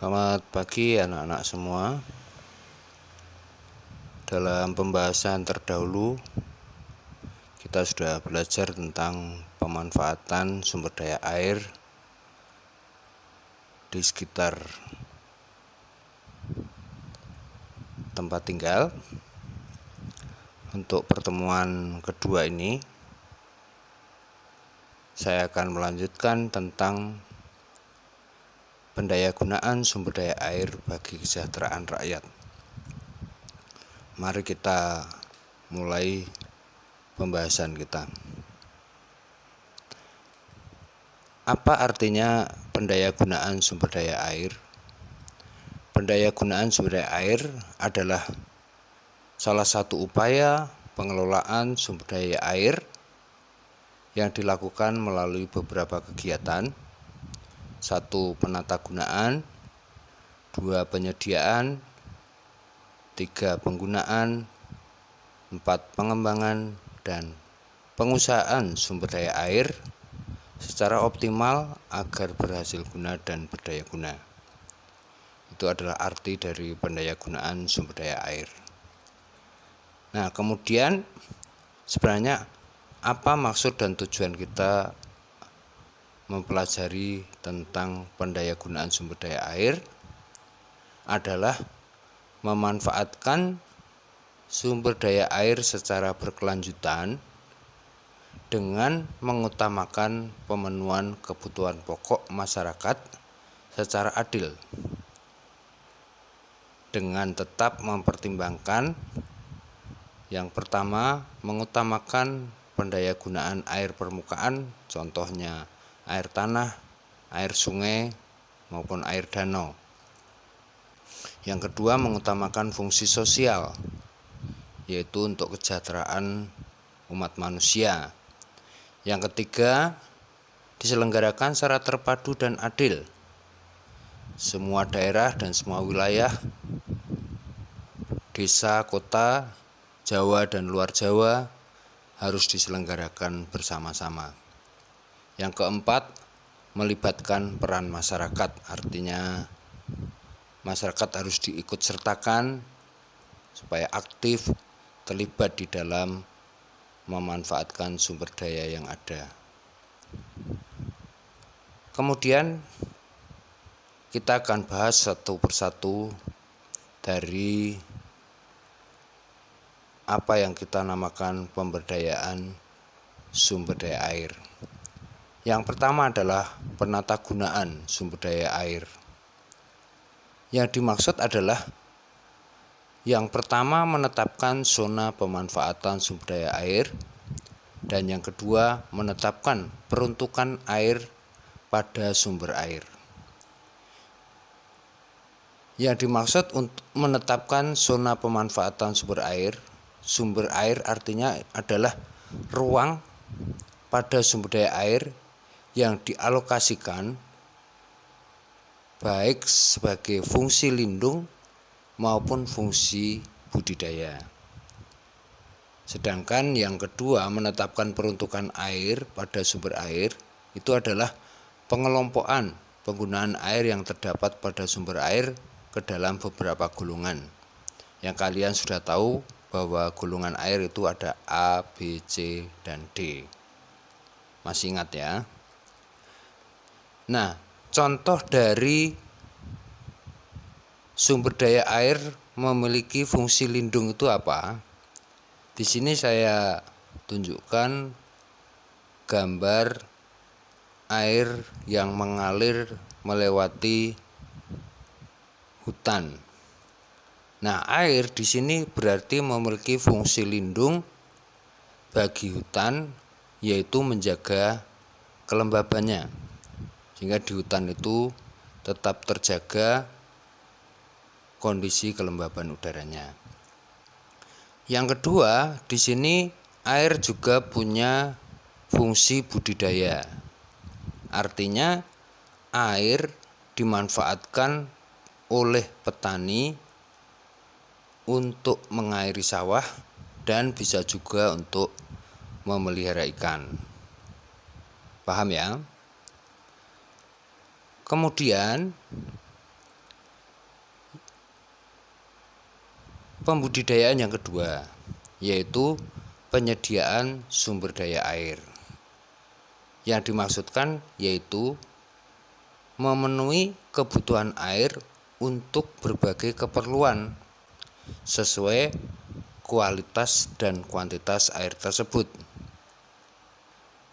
Selamat pagi anak-anak semua. Dalam pembahasan terdahulu kita sudah belajar tentang pemanfaatan sumber daya air di sekitar tempat tinggal. Untuk pertemuan kedua ini saya akan melanjutkan tentang pendayagunaan sumber daya air bagi kesejahteraan rakyat. Mari kita mulai pembahasan kita. Apa artinya pendayagunaan sumber daya air? Pendayagunaan sumber daya air adalah salah satu upaya pengelolaan sumber daya air yang dilakukan melalui beberapa kegiatan. 1. Penatagunaan, 2. Penyediaan, 3. Penggunaan, 4. Pengembangan dan pengusahaan sumber daya air secara optimal agar berhasil guna dan berdaya guna. Itu adalah arti dari pendayagunaan sumber daya air. Nah, kemudian sebenarnya apa maksud dan tujuan kita mempelajari tentang pendayagunaan sumber daya air? Adalah memanfaatkan sumber daya air secara berkelanjutan dengan mengutamakan pemenuhan kebutuhan pokok masyarakat secara adil, dengan tetap mempertimbangkan yang pertama, mengutamakan pendayagunaan air permukaan, contohnya air tanah, air sungai, maupun air danau. Yang kedua, mengutamakan fungsi sosial, yaitu untuk kesejahteraan umat manusia. Yang ketiga, diselenggarakan secara terpadu dan adil. Semua daerah dan semua wilayah, desa, kota, Jawa dan luar Jawa harus diselenggarakan bersama-sama. Yang keempat, melibatkan peran masyarakat, artinya masyarakat harus diikut sertakan supaya aktif terlibat di dalam memanfaatkan sumber daya yang ada. Kemudian kita akan bahas satu persatu dari apa yang kita namakan pemberdayaan sumber daya air. Yang pertama adalah penatagunaan sumber daya air. Yang dimaksud adalah yang pertama menetapkan zona pemanfaatan sumber daya air, dan yang kedua menetapkan peruntukan air pada sumber air. Yang dimaksud untuk menetapkan zona pemanfaatan sumber air artinya adalah ruang pada sumber daya air yang dialokasikan baik sebagai fungsi lindung maupun fungsi budidaya. Sedangkan yang kedua, menetapkan peruntukan air pada sumber air itu adalah pengelompokan penggunaan air yang terdapat pada sumber air ke dalam beberapa golongan. Yang kalian sudah tahu bahwa golongan air itu ada A, B, C, dan D. Masih ingat ya? Nah, contoh dari sumber daya air memiliki fungsi lindung itu apa? Di sini saya tunjukkan gambar air yang mengalir melewati hutan. Nah, air di sini berarti memiliki fungsi lindung bagi hutan, yaitu menjaga kelembabannya, sehingga di hutan itu tetap terjaga kondisi kelembaban udaranya. Yang kedua, di sini air juga punya fungsi budidaya. Artinya air dimanfaatkan oleh petani untuk mengairi sawah dan bisa juga untuk memelihara ikan. Paham ya? Kemudian pembudidayaan yang kedua, yaitu penyediaan sumber daya air. Yang dimaksudkan yaitu memenuhi kebutuhan air untuk berbagai keperluan sesuai kualitas dan kuantitas air tersebut,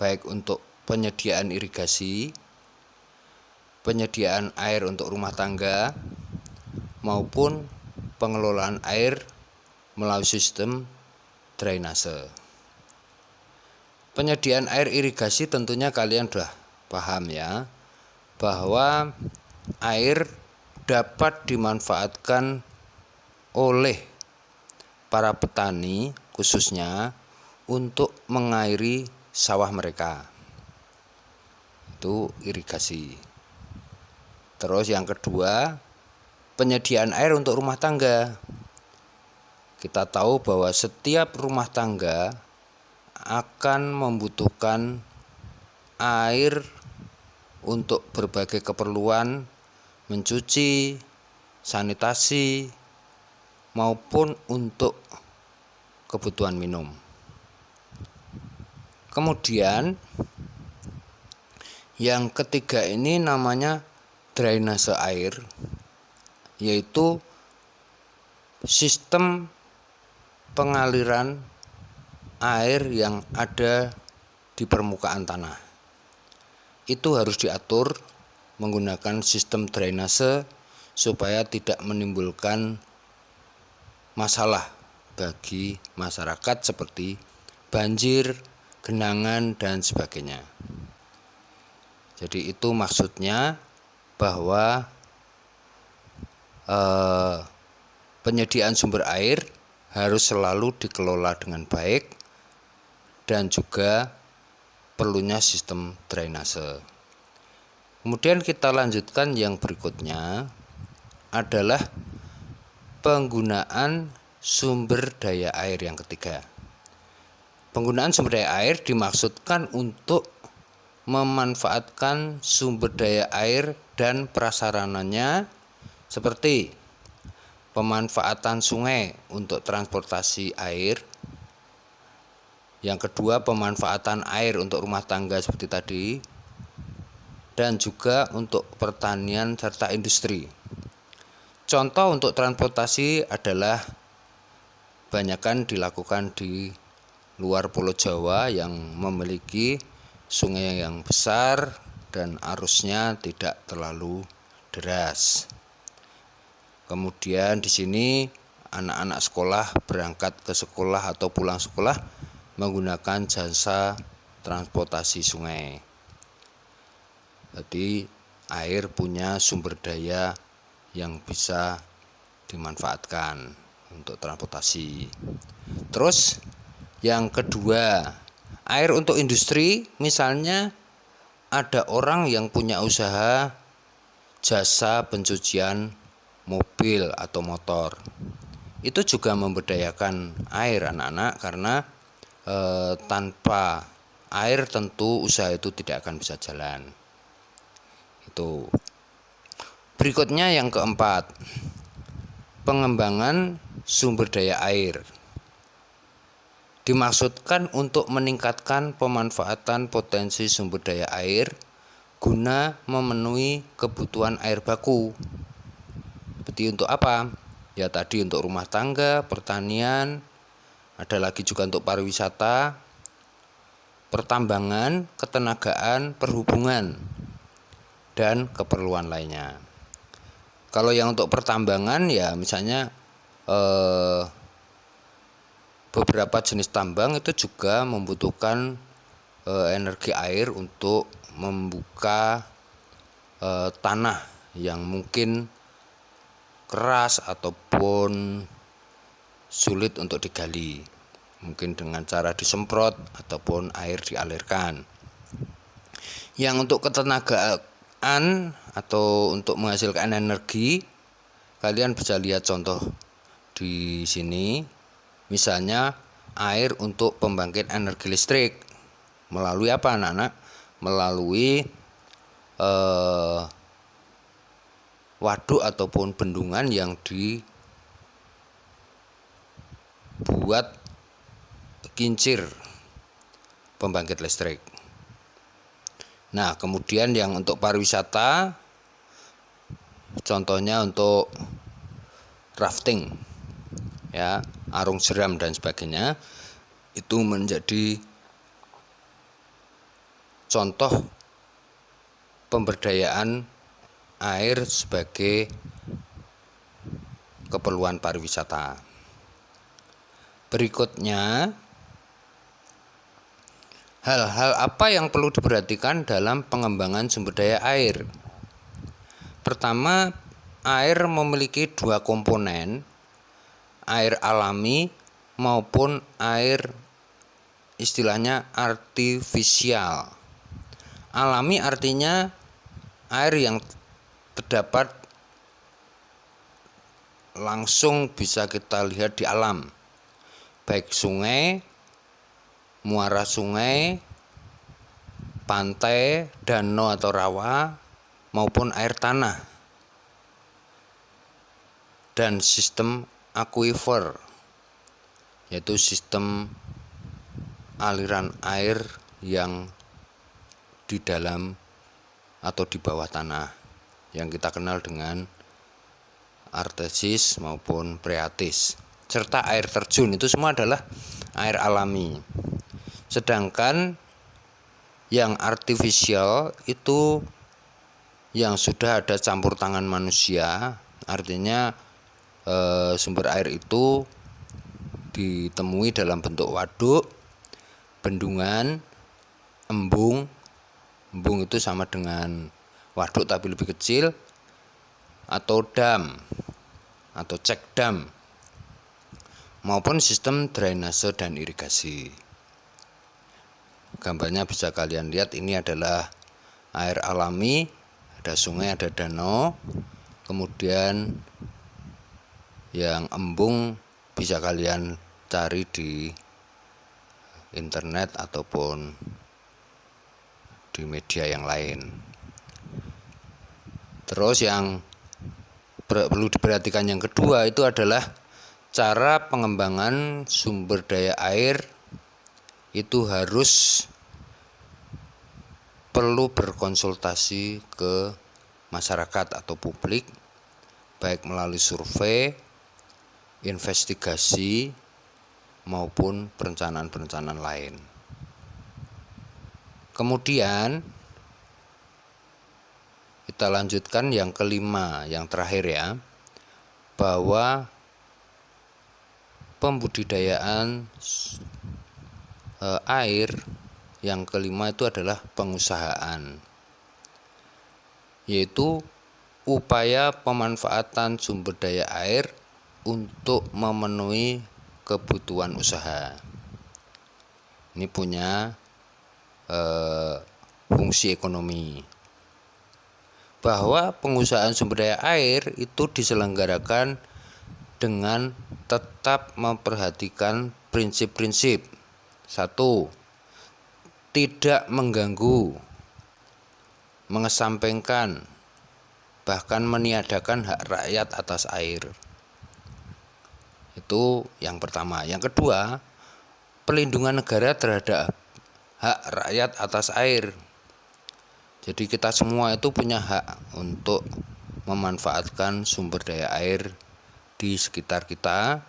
baik untuk penyediaan irigasi, penyediaan air untuk rumah tangga, maupun pengelolaan air melalui sistem drainase. Penyediaan air irigasi tentunya kalian sudah paham ya, bahwa air dapat dimanfaatkan oleh para petani khususnya untuk mengairi sawah mereka. Itu irigasi. Terus yang kedua, penyediaan air untuk rumah tangga. Kita tahu bahwa setiap rumah tangga akan membutuhkan air untuk berbagai keperluan, mencuci, sanitasi, maupun untuk kebutuhan minum. Kemudian yang ketiga ini namanya drainase air, yaitu sistem pengaliran air yang ada di permukaan tanah. Itu harus diatur menggunakan sistem drainase supaya tidak menimbulkan masalah bagi masyarakat seperti banjir, genangan, dan sebagainya. Jadi itu maksudnya bahwa penyediaan sumber air harus selalu dikelola dengan baik dan juga perlunya sistem drainase. Kemudian kita lanjutkan yang berikutnya adalah penggunaan sumber daya air yang ketiga. Penggunaan sumber daya air dimaksudkan untuk memanfaatkan sumber daya air dan prasarananya seperti pemanfaatan sungai untuk transportasi air. Yang kedua, pemanfaatan air untuk rumah tangga seperti tadi, dan juga untuk pertanian serta industri. Contoh untuk transportasi adalah banyakkan dilakukan di luar Pulau Jawa yang memiliki sungai yang besar dan arusnya tidak terlalu deras. Kemudian di sini anak-anak sekolah berangkat ke sekolah atau pulang sekolah menggunakan jasa transportasi sungai. Jadi air punya sumber daya yang bisa dimanfaatkan untuk transportasi. Terus yang kedua, air untuk industri, misalnya ada orang yang punya usaha jasa pencucian mobil atau motor. Itu juga memberdayakan air anak-anak, karena tanpa air tentu usaha itu tidak akan bisa jalan. Itu. Berikutnya yang keempat, pengembangan sumber daya air. Dimaksudkan untuk meningkatkan pemanfaatan potensi sumber daya air guna memenuhi kebutuhan air baku. Seperti untuk apa? Ya tadi untuk rumah tangga, pertanian, ada lagi juga untuk pariwisata, pertambangan, ketenagaan, perhubungan, dan keperluan lainnya. Kalau yang untuk pertambangan ya misalnya beberapa jenis tambang itu juga membutuhkan energi air untuk membuka tanah yang mungkin keras ataupun sulit untuk digali, mungkin dengan cara disemprot ataupun air dialirkan. Yang untuk ketenagaan atau untuk menghasilkan energi, kalian bisa lihat contoh di sini. Misalnya air untuk pembangkit energi listrik melalui apa anak-anak? Melalui waduk ataupun bendungan yang membuat kincir pembangkit listrik. Nah, kemudian yang untuk pariwisata, contohnya untuk rafting, ya, arung jeram dan sebagainya, itu menjadi contoh pemberdayaan air sebagai keperluan pariwisata. Berikutnya, hal-hal apa yang perlu diperhatikan dalam pengembangan sumber daya air? Pertama, air memiliki dua komponen, air alami maupun air istilahnya artifisial. Alami artinya air yang terdapat langsung bisa kita lihat di alam, baik sungai, muara sungai, pantai, danau atau rawa, maupun air tanah, dan sistem aquifer, yaitu sistem aliran air yang di dalam atau di bawah tanah, yang kita kenal dengan artesis maupun freatis, serta air terjun. Itu semua adalah air alami. Sedangkan yang artifisial itu yang sudah ada campur tangan manusia, artinya sumber air itu ditemui dalam bentuk waduk, bendungan, embung. Embung itu sama dengan waduk tapi lebih kecil, atau dam atau cek dam, maupun sistem drainase dan irigasi. Gambarnya bisa kalian lihat, ini adalah air alami, ada sungai, ada danau. Kemudian yang embung bisa kalian cari di internet ataupun di media yang lain. Terus yang perlu diperhatikan yang kedua itu adalah cara pengembangan sumber daya air itu harus perlu berkonsultasi ke masyarakat atau publik, baik melalui survei, investigasi, maupun perencanaan-perencanaan lain. Kemudian kita lanjutkan yang kelima, yang terakhir ya, bahwa pembudidayaan air yang kelima itu adalah pengusahaan, yaitu upaya pemanfaatan sumber daya air untuk memenuhi kebutuhan usaha. Ini punya fungsi ekonomi, bahwa pengusahaan sumber daya air itu diselenggarakan dengan tetap memperhatikan prinsip-prinsip. 1. Tidak mengganggu, mengesampingkan, bahkan meniadakan hak rakyat atas air. Itu yang pertama. Yang kedua, pelindungan negara terhadap hak rakyat atas air. Jadi kita semua itu punya hak untuk memanfaatkan sumber daya air di sekitar kita.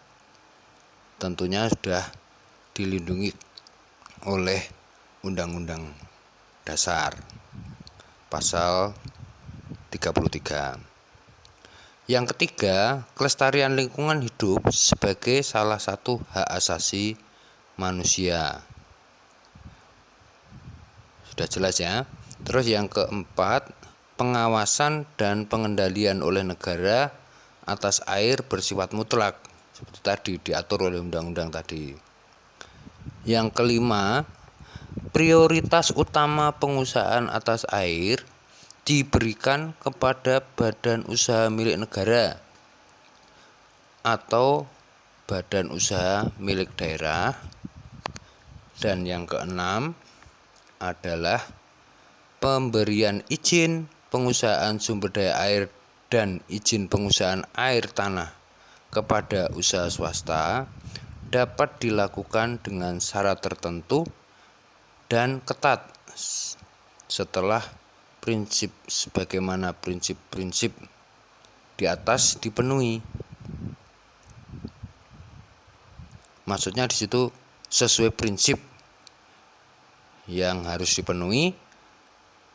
Tentunya sudah dilindungi oleh Undang-Undang Dasar Pasal 33. Yang ketiga, kelestarian lingkungan hidup sebagai salah satu hak asasi manusia. Sudah jelas ya. Terus yang keempat, pengawasan dan pengendalian oleh negara atas air bersifat mutlak, seperti tadi diatur oleh undang-undang tadi. Yang kelima, prioritas utama pengusahaan atas air diberikan kepada badan usaha milik negara atau badan usaha milik daerah. Dan yang keenam adalah pemberian izin pengusahaan sumber daya air dan izin pengusahaan air tanah kepada usaha swasta dapat dilakukan dengan syarat tertentu dan ketat setelah prinsip sebagaimana prinsip-prinsip di atas dipenuhi. Maksudnya di situ sesuai prinsip yang harus dipenuhi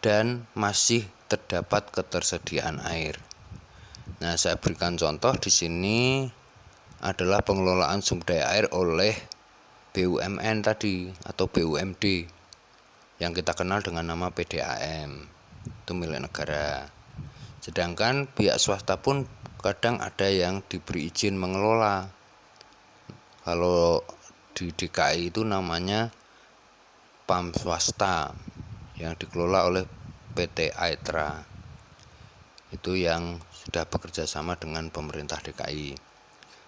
dan masih terdapat ketersediaan air. Nah, saya berikan contoh di sini adalah pengelolaan sumber daya air oleh BUMN tadi atau BUMD yang kita kenal dengan nama PDAM, itu milik negara. Sedangkan pihak swasta pun kadang ada yang diberi izin mengelola. Kalau di DKI itu namanya PAM swasta yang dikelola oleh PT Aetra. Itu yang sudah bekerja sama dengan pemerintah DKI.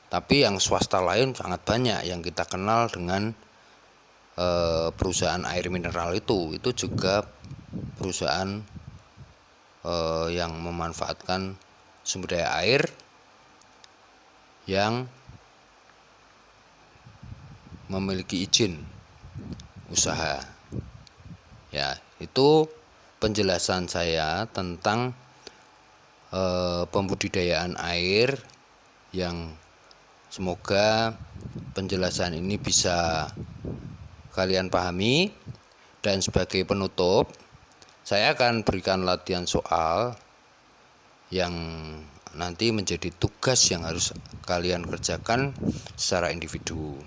Tapi yang swasta lain sangat banyak yang kita kenal dengan perusahaan air mineral itu juga perusahaan yang memanfaatkan sumber daya air yang memiliki izin usaha. Ya, itu penjelasan saya tentang pembudidayaan air yang semoga penjelasan ini bisa kalian pahami. Dan sebagai penutup, saya akan berikan latihan soal yang nanti menjadi tugas yang harus kalian kerjakan secara individu.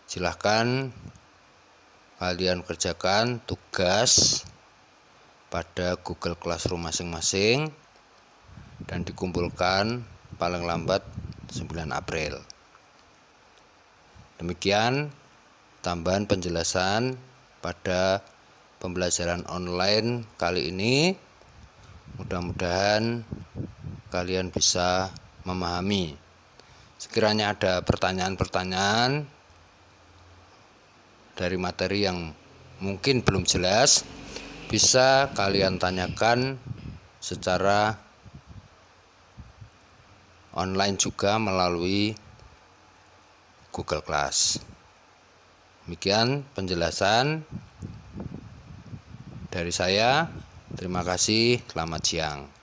Silahkan kalian kerjakan tugas pada Google Classroom masing-masing dan dikumpulkan paling lambat 9 April. Demikian tambahan penjelasan pada pembelajaran online kali ini. Mudah-mudahan kalian bisa memahami. Sekiranya ada pertanyaan-pertanyaan dari materi yang mungkin belum jelas, bisa kalian tanyakan secara online juga melalui Google Class. Demikian penjelasan dari saya. Terima kasih. Selamat siang.